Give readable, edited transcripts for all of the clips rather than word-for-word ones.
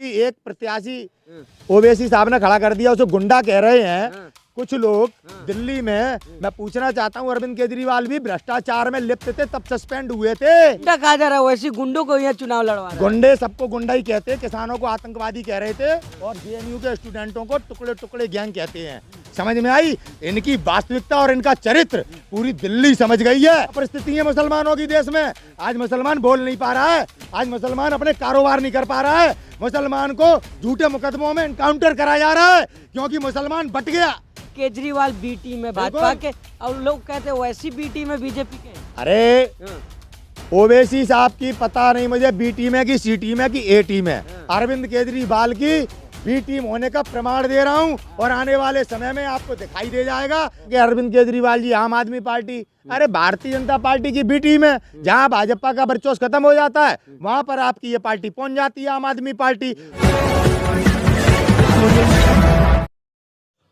कि एक प्रत्याशी ओवैसी साहब ने खड़ा कर दिया, उसे गुंडा कह रहे हैं कुछ लोग दिल्ली में। मैं पूछना चाहता हूँ, अरविंद केजरीवाल भी भ्रष्टाचार में लिप्त थे तब सस्पेंड हुए थे। कहा जा रहा है वैसे गुंडों को यहाँ चुनाव लड़वा रहा है। गुंडे सबको गुंडा ही कहते, किसानों को आतंकवादी कह रहे थे और जेएनयू के स्टूडेंटों को टुकड़े टुकड़े गैंग कहते हैं। समझ में आई? इनकी वास्तविकता और इनका चरित्र पूरी दिल्ली समझ गई है। परिस्थिति है मुसलमानों की देश में, आज मुसलमान बोल नहीं पा रहा है, आज मुसलमान अपने कारोबार नहीं कर पा रहा है, मुसलमान को झूठे मुकदमों में एनकाउंटर कराया जा रहा है क्योंकि मुसलमान बट गया। केजरीवाल बी टीम में भाजपा के और लोग कहते हैं वैसी बी टीम में बीजेपी के। अरे ओवैसी साहब की पता नहीं मुझे बी टीम है कि सी टीम है कि ए टीम है। अरविंद केजरीवाल की बी टीम होने का प्रमाण दे रहा हूं और आने वाले समय में आपको दिखाई दे जाएगा कि अरविंद केजरीवाल जी आम आदमी पार्टी, अरे भारतीय जनता पार्टी की बी टीम है। जहां भाजपा का वर्चस्व खत्म हो जाता है वहां पर आपकी ये पार्टी पहुंच जाती है, आम आदमी पार्टी।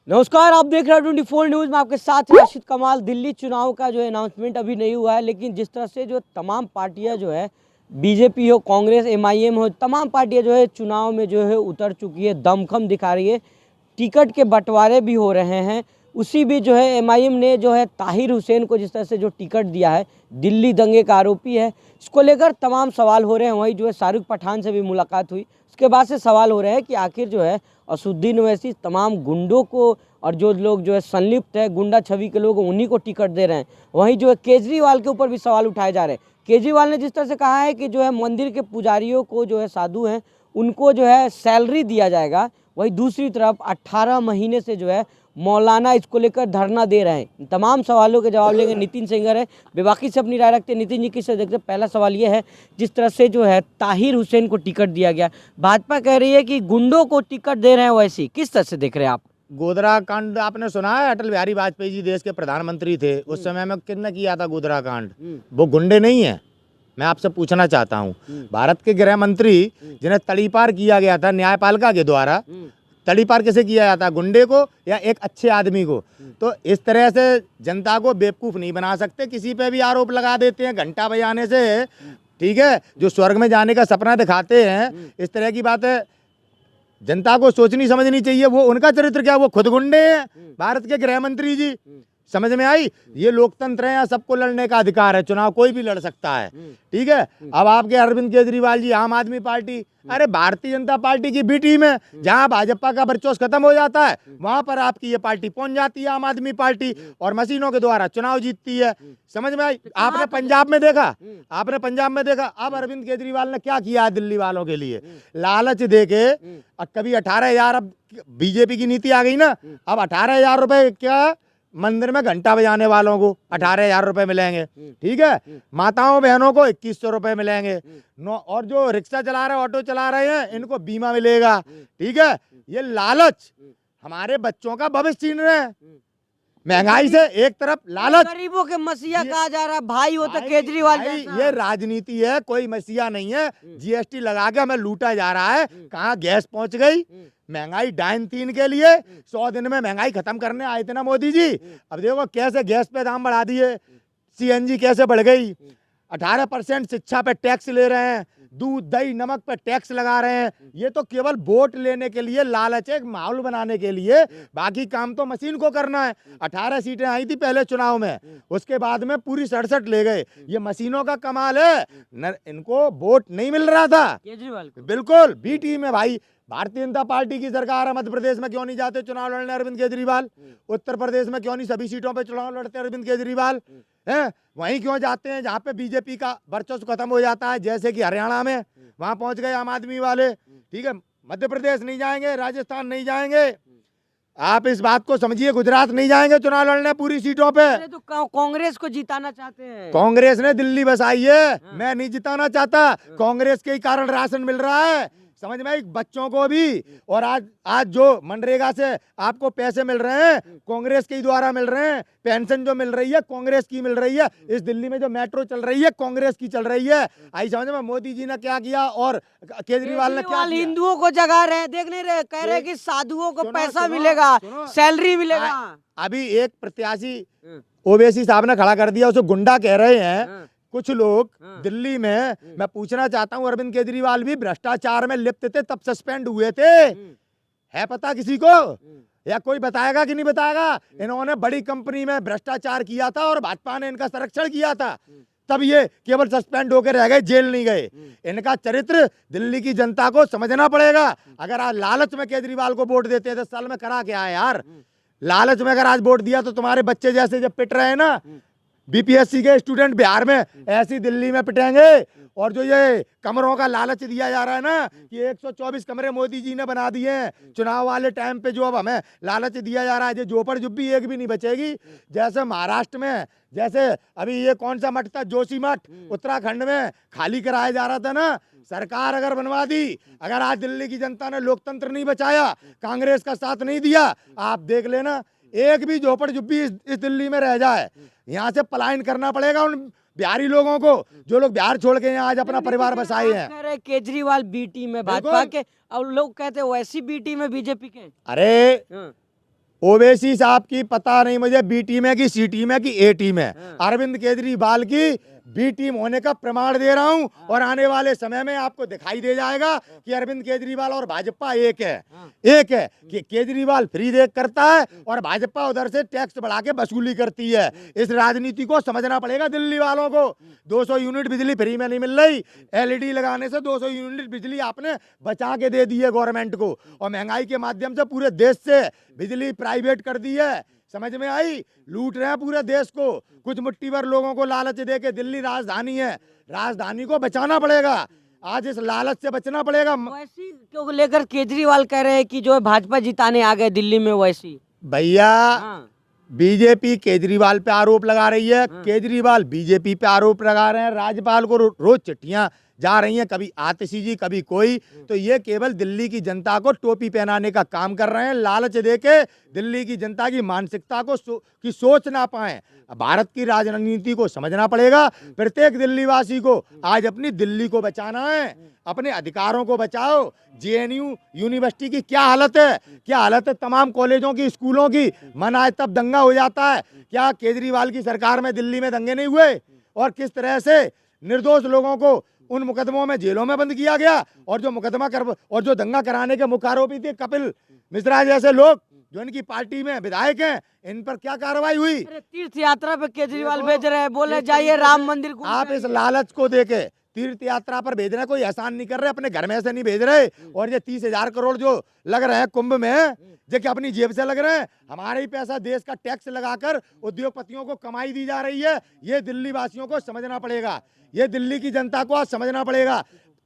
नमस्कार, आप देख रहे हैं 24 न्यूज में, आपके साथ राशिद कमाल। दिल्ली चुनाव का जो है अनाउंसमेंट अभी नहीं हुआ है, लेकिन जिस तरह से जो तमाम पार्टियां जो है, बीजेपी हो, कांग्रेस, एमआईएम हो, तमाम पार्टियां जो है चुनाव में जो है उतर चुकी है, दमखम दिखा रही है। टिकट के बंटवारे भी हो रहे हैं। उसी भी जो है एमआईएम ने जो है ताहिर हुसैन को जिस तरह से जो टिकट दिया है, दिल्ली दंगे का आरोपी है, इसको लेकर तमाम सवाल हो रहे हैं। वहीं जो है शाहरुख पठान से भी मुलाकात हुई, उसके बाद से सवाल हो रहे हैं कि आखिर जो है असुद्दीन ओवैसी तमाम गुंडों को और जो लोग जो है संलिप्त है, गुंडा छवि के लोग, उन्हीं को टिकट दे रहे हैं। वहीं जो है केजरीवाल के ऊपर भी सवाल उठाए जा रहे हैं। केजरीवाल ने जिस तरह से कहा है कि जो है मंदिर के पुजारियों को जो है साधु हैं उनको जो है सैलरी दिया जाएगा, वहीं दूसरी तरफ 18 महीने से जो है मौलाना इसको लेकर धरना दे रहे हैं। तमाम सवालों के जवाब लेंगे। नितिन सेंगर है, बेबाकी से अपनी राय रखते हैं। नितिन जी किससे देखते हैं? पहला सवाल ये है, जिस तरह से जो है ताहिर हुसैन को टिकट दिया गया, भाजपा कह रही है कि गुंडों को टिकट दे रहे हैं, वैसी किस तरह से देख रहे हैं आप? गोधरा कांड आपने सुना है? अटल बिहारी वाजपेयी जी देश के प्रधानमंत्री थे, उस समय में किसने किया था गोधरा कांड? वो गुंडे नहीं है? मैं आपसे पूछना चाहता हूँ, भारत के गृह मंत्री जिन्हें तड़ीपार किया गया था न्यायपालिका के द्वारा, तड़ीपार किसे किया जाता? गुंडे को या एक अच्छे आदमी को? तो इस तरह से जनता को बेवकूफ़ नहीं बना सकते। किसी पे भी आरोप लगा देते हैं घंटा बजाने से, ठीक है? जो स्वर्ग में जाने का सपना दिखाते हैं, इस तरह की बातें जनता को सोचनी समझनी चाहिए। वो उनका चरित्र क्या, वो खुद गुंडे हैं, भारत के गृह मंत्री जी। समझ में आई? ये लोकतंत्र है, यहाँ सबको लड़ने का अधिकार है, चुनाव कोई भी लड़ सकता है, ठीक है? अब आपके अरविंद केजरीवाल जी आम आदमी पार्टी, अरे भारतीय जनता पार्टी की बी टीम है। जहां भाजपा का वर्चस्व खत्म हो जाता है वहां पर आपकी ये पार्टी पहुंच जाती है, आम आदमी पार्टी, और मशीनों के द्वारा चुनाव जीतती है। समझ में आई? आपने पंजाब में देखा, आपने पंजाब में देखा। अब अरविंद केजरीवाल ने क्या किया दिल्ली वालों के लिए? लालच देके कभी 18,000, अब बीजेपी की नीति आ गई ना, अब 18,000 रुपए क्या मंदिर में घंटा बजाने वालों को 18,000 रुपए मिलेंगे, ठीक है? माताओं बहनों को 2100 रुपए मिलेंगे, और जो रिक्शा चला रहे, ऑटो चला रहे हैं, इनको बीमा मिलेगा, ठीक है? ये लालच हमारे बच्चों का भविष्य छीन रहे हैं। महंगाई से एक तरफ लालच, गरीबों के मसीहा कहा जा रहा है, भाई हो तो केजरीवाल जैसा। ये राजनीति है, कोई मसीहा नहीं है। जीएसटी लगा के हमें लूटा जा रहा है। कहाँ गैस पहुंच गई? महंगाई डाइन 3 के लिए 100 दिन में महंगाई खत्म करने आए थे ना मोदी जी। अब देखो कैसे गैस पे दाम बढ़ा दिए, सीएनजी कैसे बढ़ गई, 18% शिक्षा पे टैक्स ले रहे हैं, दूध दही नमक पे टैक्स लगा रहे हैं। ये तो केवल वोट लेने के लिए, लालच, एक माहौल बनाने के लिए, बाकी काम तो मशीन को करना है। 18 सीटें आई थी पहले चुनाव में, उसके बाद में पूरी 67 ले गए। ये मशीनों का कमाल है, इनको वोट नहीं मिल रहा था केजरीवाल को। बिल्कुल बी टीम है भाई। भारतीय जनता पार्टी की सरकार है, मध्य प्रदेश में क्यों नहीं जाते चुनाव लड़ने अरविंद केजरीवाल? उत्तर प्रदेश में क्यों नहीं सभी सीटों पे चुनाव लड़ते अरविंद केजरीवाल? हैं? वहीं क्यों जाते हैं जहाँ पे बीजेपी का वर्चस्व खत्म हो जाता है, जैसे कि हरियाणा में, वहां पहुंच गए आम आदमी वाले, ठीक है? मध्य प्रदेश नहीं जाएंगे, राजस्थान नहीं जाएंगे, आप इस बात को समझिए, गुजरात नहीं जाएंगे चुनाव लड़ने पूरी सीटों पे। तो कांग्रेस को जिताना चाहते हैं। कांग्रेस ने दिल्ली बसाई है, मैं नहीं जिताना चाहता। कांग्रेस के ही कारण राशन मिल रहा है, समझ में? बच्चों को भी, और आज जो मनरेगा से आपको पैसे मिल रहे हैं कांग्रेस के ही द्वारा मिल रहे हैं। पेंशन जो मिल रही है कांग्रेस की मिल रही है। इस दिल्ली में जो मेट्रो चल रही है कांग्रेस की चल रही है। आई समझ में? मोदी जी ने क्या किया और केजरीवाल ने क्या किया? हिंदुओं को जगा रहे हैं, देख नहीं रहे, कह रहे कि साधुओं को पैसा मिलेगा, सैलरी मिलेगा। अभी एक प्रत्याशी ओवैसी साहब ने खड़ा कर दिया, उसे गुंडा कह रहे हैं कुछ लोग हाँ। दिल्ली में, मैं पूछना चाहता हूँ, अरविंद केजरीवाल भी भ्रष्टाचार में लिप्त थे तब सस्पेंड हुए थे, है पता किसी को? या कोई बताएगा कि नहीं बताएगा? इन्होंने बड़ी कंपनी में भ्रष्टाचार किया था और भाजपा ने इनका संरक्षण किया था, तब ये केवल सस्पेंड होकर रह गए, जेल नहीं गए। इनका चरित्र दिल्ली की जनता को समझना पड़ेगा। अगर आज लालच में केजरीवाल को वोट देते हैं तो साल में करा क्या है यार? लालच में अगर आज वोट दिया तो तुम्हारे बच्चे जैसे जब पिट रहे हैं ना, बीपीएससी के स्टूडेंट बिहार में, ऐसी दिल्ली में पिटेंगे। और जो ये कमरों का लालच दिया जा रहा है ना कि 124 कमरे मोदी जी ने बना दिए हैं चुनाव वाले टाइम पे, जो अब हमें लालच दिया जा रहा है, जो झोपड़ झुग्गी एक भी नहीं बचेगी। जैसे महाराष्ट्र में, जैसे अभी ये कौन सा मठ था, जोशी मठ, उत्तराखंड में खाली कराया जा रहा था ना, सरकार अगर बनवा दी, अगर आज दिल्ली की जनता ने लोकतंत्र नहीं बचाया, कांग्रेस का साथ नहीं दिया, आप देख लेना एक भी झोपड़ झुग्गी इस दिल्ली में रह जाए। यहाँ से पलायन करना पड़ेगा उन बिहारी लोगों को, जो लोग बिहार छोड़ के यहाँ आज अपना परिवार बसाए हैं। कह रहे केजरीवाल बी टीम में भाजपा के, और लोग कहते हैं वैसी बी टीम में बीजेपी के। अरे हाँ। ओवैसी साहब की पता नहीं मुझे बी टीम है कि सी टीम है कि ए टीम है। अरविंद केजरीवाल की बी टीम होने का प्रमाण दे रहा हूं, और आने वाले समय में आपको दिखाई दे जाएगा कि अरविंद केजरीवाल और भाजपा एक है। एक है कि केजरीवाल फ्री देख करता है और भाजपा उधर से टैक्स बढ़ा के वसूली करती है। इस राजनीति को समझना पड़ेगा दिल्ली वालों को। 200 यूनिट बिजली फ्री में नहीं मिल रही, एलईडी लगाने से 200 यूनिट बिजली आपने बचा के दे दी है गवर्नमेंट को, और महंगाई के माध्यम से पूरे देश से बिजली प्राइवेट कर दी है। समझ में आई? लूट रहे हैं पूरे देश को, कुछ मुट्ठी भर लोगों को लालच दे के। दिल्ली राजधानी है, राजधानी को बचाना पड़ेगा, आज इस लालच से बचना पड़ेगा। वैसी क्यों लेकर केजरीवाल कह रहे हैं कि जो है भाजपा जिताने आ गए दिल्ली में वैसी। भैया हाँ। बीजेपी केजरीवाल पे आरोप लगा रही है, केजरीवाल बीजेपी पे आरोप लगा रहे हैं, राज्यपाल को रोज चिट्ठियां जा रही हैं, कभी आतिशी जी कभी कोई। तो ये केवल दिल्ली की जनता को टोपी पहनाने का काम कर रहे हैं, लालच देके दिल्ली की जनता की मानसिकता को की सोच ना पाए। भारत की राजनीति को समझना पड़ेगा। प्रत्येक दिल्ली वासी को आज अपनी दिल्ली को बचाना है, अपने अधिकारों को बचाओ। जेएनयू यूनिवर्सिटी की क्या हालत है, क्या हालत है तमाम कॉलेजों की, स्कूलों की। मन आए तब दंगा हो जाता है। क्या केजरीवाल की सरकार में दिल्ली में दंगे नहीं हुए? और किस तरह से निर्दोष लोगों को उन मुकदमों में जेलों में बंद किया गया, और जो मुकदमा और जो दंगा कराने के मुख्य आरोपी थे कपिल मिश्रा जैसे लोग जो इनकी पार्टी में विधायक हैं, इन पर क्या कार्रवाई हुई? तीर्थ यात्रा पे केजरीवाल भेज रहे हैं, बोले जाइए राम मंदिर घूम आप इस लालच को देके तीर्थ यात्रा पर भेज रहे हैं, कोई एहसान नहीं कर रहे, अपने घर में से नहीं भेज रहे। और ये 30,000 करोड़ जो लग रहे हैं कुंभ में, जो कि अपनी जेब से लग रहे हैं, हमारे ही पैसा देश का टैक्स लगाकर उद्योगपतियों को कमाई दी जा रही है। ये दिल्ली वासियों को समझना पड़ेगा, ये दिल्ली की जनता को आज समझना पड़ेगा।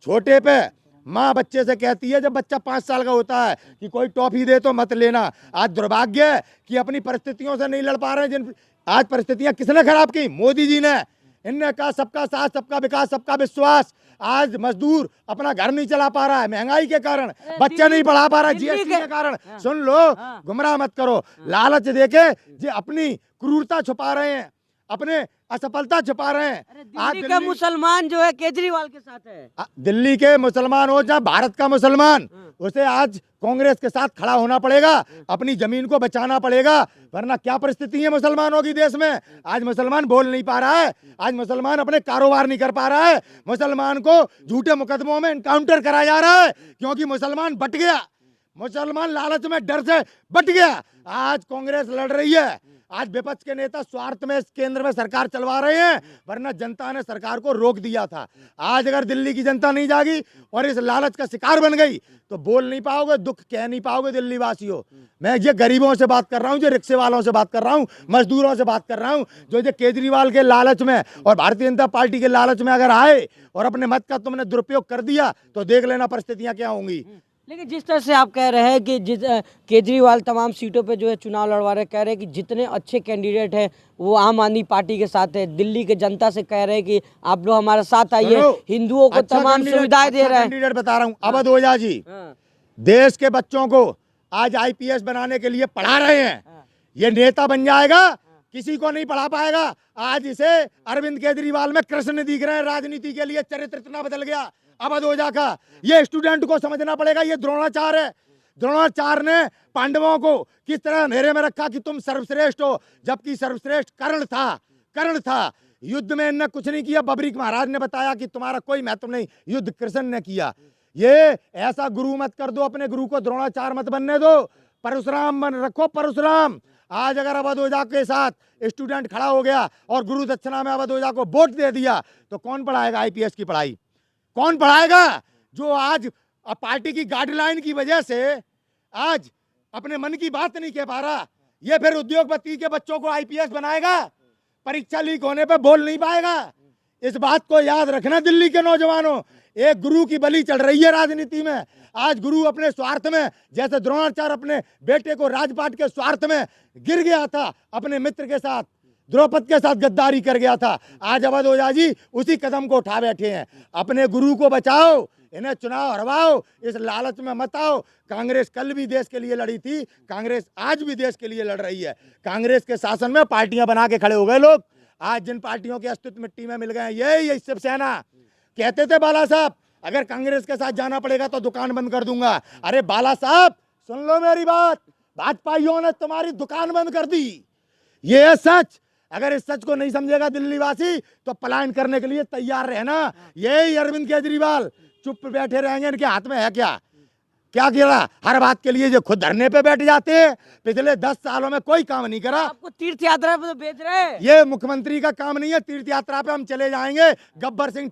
छोटे पे माँ बच्चे से कहती है जब बच्चा 5 साल का होता है कि कोई टॉफी दे तो मत लेना। आज दुर्भाग्य है कि अपनी परिस्थितियों से नहीं लड़ पा रहे हैं। जिन आज परिस्थितियां किसने खराब की? मोदी जी ने। इनने कहा सबका साथ, सबका विकास, सबका विश्वास। आज मजदूर अपना घर नहीं चला पा रहा है महंगाई के कारण, बच्चे नहीं पढ़ा पा रहा है जीएसटी के कारण। सुन लो, गुमराह मत करो। लालच देके जो अपनी क्रूरता छुपा रहे हैं, अपने असफलता छुपा रहे हैं। दिल्ली के मुसलमान जो है केजरीवाल के साथ है। दिल्ली के मुसलमान हो चाहे भारत का मुसलमान, उसे आज कांग्रेस के साथ खड़ा होना पड़ेगा, अपनी जमीन को बचाना पड़ेगा। वरना क्या परिस्थिति है मुसलमानों की देश में? आज मुसलमान बोल नहीं पा रहा है, आज मुसलमान अपने कारोबार नहीं कर पा रहा है, मुसलमान को झूठे मुकदमों में एनकाउंटर कराया जा रहा है, क्योंकि मुसलमान बट गया, मुसलमान लालच में डर से बट गया। आज कांग्रेस लड़ रही है, आज विपक्ष के नेता स्वार्थ में केंद्र में सरकार चलवा रहे हैं, वरना जनता ने सरकार को रोक दिया था। आज अगर दिल्ली की जनता नहीं जागी और इस लालच का शिकार बन गई तो बोल नहीं पाओगे, दुख कह नहीं पाओगे दिल्ली वासियों। मैं ये गरीबों से बात कर रहा हूँ, जो रिक्शे वालों से बात कर रहा हूँ, मजदूरों से बात कर रहा हूँ, जो केजरीवाल के लालच में और भारतीय जनता पार्टी के लालच में अगर आए और अपने मत का तुमने दुरुपयोग कर दिया तो देख लेना परिस्थितियां क्या होंगी। लेकिन जिस तरह से आप कह रहे हैं कि केजरीवाल तमाम सीटों पे जो है चुनाव लड़वा रहे, कह रहे हैं कि जितने अच्छे कैंडिडेट हैं वो आम आदमी पार्टी के साथ है। दिल्ली के जनता से कह रहे हैं कि आप लोग हमारे साथ आइए, हिंदुओं को तमाम सुविधाएं दे रहे हैं। कैंडिडेट बता रहा हूँ, अवध ओझा जी देश के बच्चों को आज आईपीएस बनाने के लिए पढ़ा रहे हैं। ये नेता बन जाएगा, किसी को नहीं पढ़ा पाएगा। आज इसे अरविंद केजरीवाल में कृष्ण दिख रहे हैं, राजनीति के लिए चरित्र इतना बदल गया अवध ओझा का। ये स्टूडेंट को समझना पड़ेगा, ये द्रोणाचार्य है। द्रोणाचार्य ने पांडवों को किस तरह अंधेरे में रखा कि तुम सर्वश्रेष्ठ हो, जबकि सर्वश्रेष्ठ कर्ण था। युद्ध में इनने कुछ नहीं किया। बबरी महाराज ने बताया कि तुम्हारा कोई महत्व नहीं, युद्ध कृष्ण ने किया। ये ऐसा गुरु मत कर दो, अपने गुरु को द्रोणाचार्य मत बनने दो, परशुराम बन रखो, परशुराम। आज अगर अवधोजा के साथ स्टूडेंट खड़ा हो गया और गुरु दक्षिणा में अवधोजा को वोट दे दिया तो कौन पढ़ाएगा आईपीएस की पढ़ाई? कौन पढ़ाएगा? जो आज पार्टी की गाइडलाइन की वजह से आज अपने मन की बात नहीं कह पा रहा, ये फिर उद्योगपति के बच्चों को आईपीएस बनाएगा? परीक्षा लीक होने पे बोल नहीं पाएगा। इस बात को याद रखना दिल्ली के नौजवानों, एक गुरु की बलि चढ़ रही है राजनीति में। आज गुरु अपने स्वार्थ में, जैसे द्रोणाचार्य अपने बेटे को राजपाट के स्वार्थ में गिर गया था, अपने मित्र के साथ द्रौपद के साथ गद्दारी कर गया था, आज अवधोजा जी उसी कदम को उठा बैठे हैं। अपने गुरु को बचाओ, इन्हें चुनाव हरवाओ, इस लालच में मत आओ। कांग्रेस कल भी देश के लिए लड़ी थी, कांग्रेस आज भी देश के लिए लड़ रही है। कांग्रेस के शासन में पार्टियां बना के खड़े हो गए लोग। आज जिन पार्टियों के अस्तित्व मिट्टी में मिल गए हैं, यही शिवसेना। कहते थे बाला साहब अगर कांग्रेस के साथ जाना पड़ेगा तो दुकान बंद कर दूंगा। अरे बाला साहब सुन लो मेरी बात, भाजपाइयों ने तुम्हारी दुकान बंद कर दी, ये है सच। अगर इस सच को नहीं समझेगा दिल्ली वासी तो पलायन करने के लिए तैयार रहना। यही अरविंद केजरीवाल चुप बैठे रहेंगे, इनके हाथ में है क्या? क्या किया? हर बात के लिए जो खुद धरने पे बैठ जाते हैं। पिछले 10 सालों में कोई काम नहीं करा। आपको तीर्थ यात्रा पे तो भेज रहे हैं। ये मुख्यमंत्री का काम नहीं है, तीर्थ यात्रा पे हम चले जाएंगे। गब्बर सिंह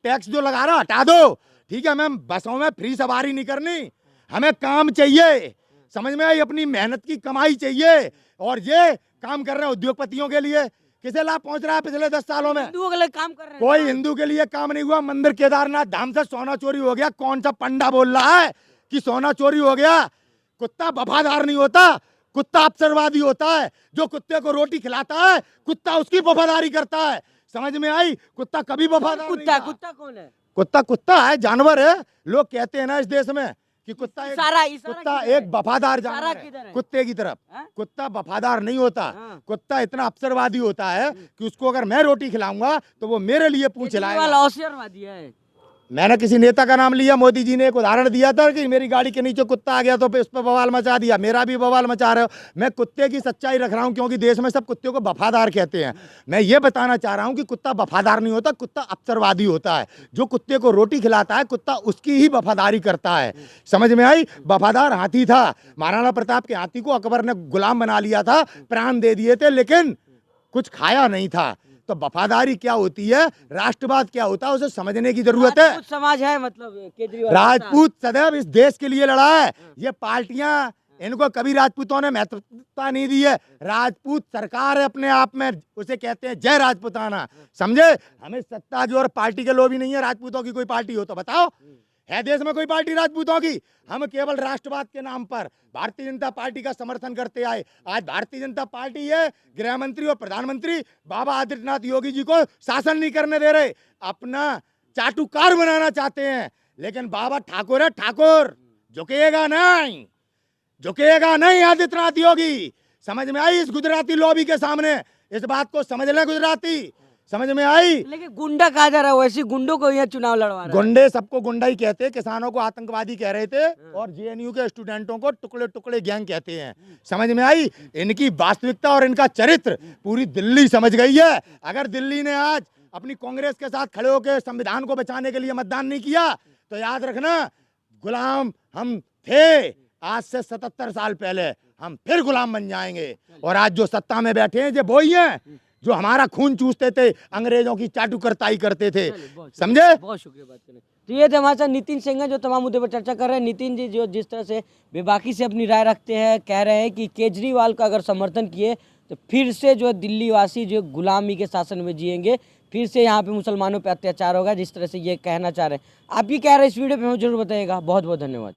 टैक्स जो लगा रहा हटा दो, ठीक है। हमें बसों में फ्री सवारी नहीं करनी, हमें काम चाहिए, समझ में आई? अपनी मेहनत की कमाई चाहिए। और ये काम कर रहे हैं उद्योगपतियों के लिए। किसे लाभ पहुंच रहा है पिछले 10 सालों में? हिंदुओं के लिए काम कर रहे हैं। कोई हिंदू के लिए काम नहीं हुआ। मंदिर केदारनाथ धाम से सोना चोरी हो गया, कौन सा पंडा बोल रहा है कि सोना चोरी हो गया? कुत्ता वफादार नहीं होता, कुत्ता अवसरवादी होता है। जो कुत्ते को रोटी खिलाता है, कुत्ता उसकी वफादारी करता है। समझ में आई? कुत्ता कभी वफादार नहीं था। कुत्ता कौन है? कुत्ता है, जानवर है। लोग कहते हैं ना इस देश में कि कुत्ता एक वफादार जानवर है कुत्ते की तरफ। कुत्ता वफादार नहीं होता, कुत्ता इतना अवसरवादी होता है कि उसको अगर मैं रोटी खिलाऊंगा तो वो मेरे लिए पूछ लाएगा। अवसरवादी है। मैंने किसी नेता का नाम लिया, मोदी जी ने एक उदाहरण दिया था कि मेरी गाड़ी के नीचे कुत्ता आ गया तो उस पर बवाल मचा दिया। मेरा भी बवाल मचा रहे हो। मैं कुत्ते की सच्चाई रख रहा हूं क्योंकि देश में सब कुत्ते को वफादार कहते हैं। मैं ये बताना चाह रहा हूं कि कुत्ता वफादार नहीं होता, कुत्ता अवसरवादी होता है। जो कुत्ते को रोटी खिलाता है, कुत्ता उसकी ही वफादारी करता है। समझ में आई? वफादार हाथी था, महाराणा प्रताप के हाथी को अकबर ने गुलाम बना लिया था, प्राण दे दिए थे, लेकिन कुछ खाया नहीं था। तो वफादारी क्या होती है, राष्ट्रवाद क्या होता है, उसे समझने की जरूरत है। समाज है मतलब केजरीवाल राजपूत सदैव इस देश के लिए लड़ा है। ये पार्टियां, इनको कभी राजपूतों ने महत्वता नहीं दी है। राजपूत सरकार है अपने आप में, उसे कहते हैं जय राजपूताना। समझे? हमें सत्ता जो और पार्टी के लोभी नहीं है। राजपूतों की कोई पार्टी हो तो बताओ, है देश में कोई पार्टी राजपूतों की? हम केवल राष्ट्रवाद के नाम पर भारतीय जनता पार्टी का समर्थन करते आए। आज भारतीय जनता पार्टी है, गृह मंत्री और प्रधानमंत्री बाबा आदित्यनाथ योगी जी को शासन नहीं करने दे रहे, अपना चाटुकार बनाना चाहते हैं। लेकिन बाबा ठाकुर है, ठाकुर झुकेगा नहीं, झुकेगा नहीं आदित्यनाथ योगी। समझ में आई? इस गुजराती लॉबी के सामने इस बात को समझ ले गुजराती, समझ में आई? लेकिन गुंडा कहा जा रहा है, वैसे गुंडों को यहाँ चुनाव लड़वा रहा है। गुंडे सबको गुंडा ही कहते हैं। किसानों को आतंकवादी कह रहे थे और जेएनयू के स्टूडेंटों को टुकड़े टुकड़े गैंग कहते हैं। समझ में आई? इनकी वास्तविकता और इनका चरित्र पूरी दिल्ली समझ गई है। अगर दिल्ली ने आज अपनी कांग्रेस के साथ खड़े होकर संविधान को बचाने के लिए मतदान नहीं किया तो याद रखना, गुलाम हम थे आज से 77 साल पहले, हम फिर गुलाम बन जाएंगे। और आज जो सत्ता में बैठे हैं, जो वही हैं जो हमारा खून चूसते थे, अंग्रेजों की चाटुकरताई करते थे। समझे? बहुत शुक्रिया बात करने। तो ये थे हमारे साथ नितिन सिंह जो तमाम मुद्दे पर चर्चा कर रहे हैं। नितिन जी जो जिस तरह से बेबाकी से अपनी राय रखते हैं, कह रहे हैं कि केजरीवाल का अगर समर्थन किए तो फिर से जो दिल्ली वासी जो गुलामी के शासन में जिएंगे, फिर से यहाँ पे मुसलमानों पे अत्याचार होगा, जिस तरह से ये कहना चाह रहे हैं। आप ये कह रहे हैं इस वीडियो पे हमें जरूर बताइएगा। बहुत बहुत धन्यवाद।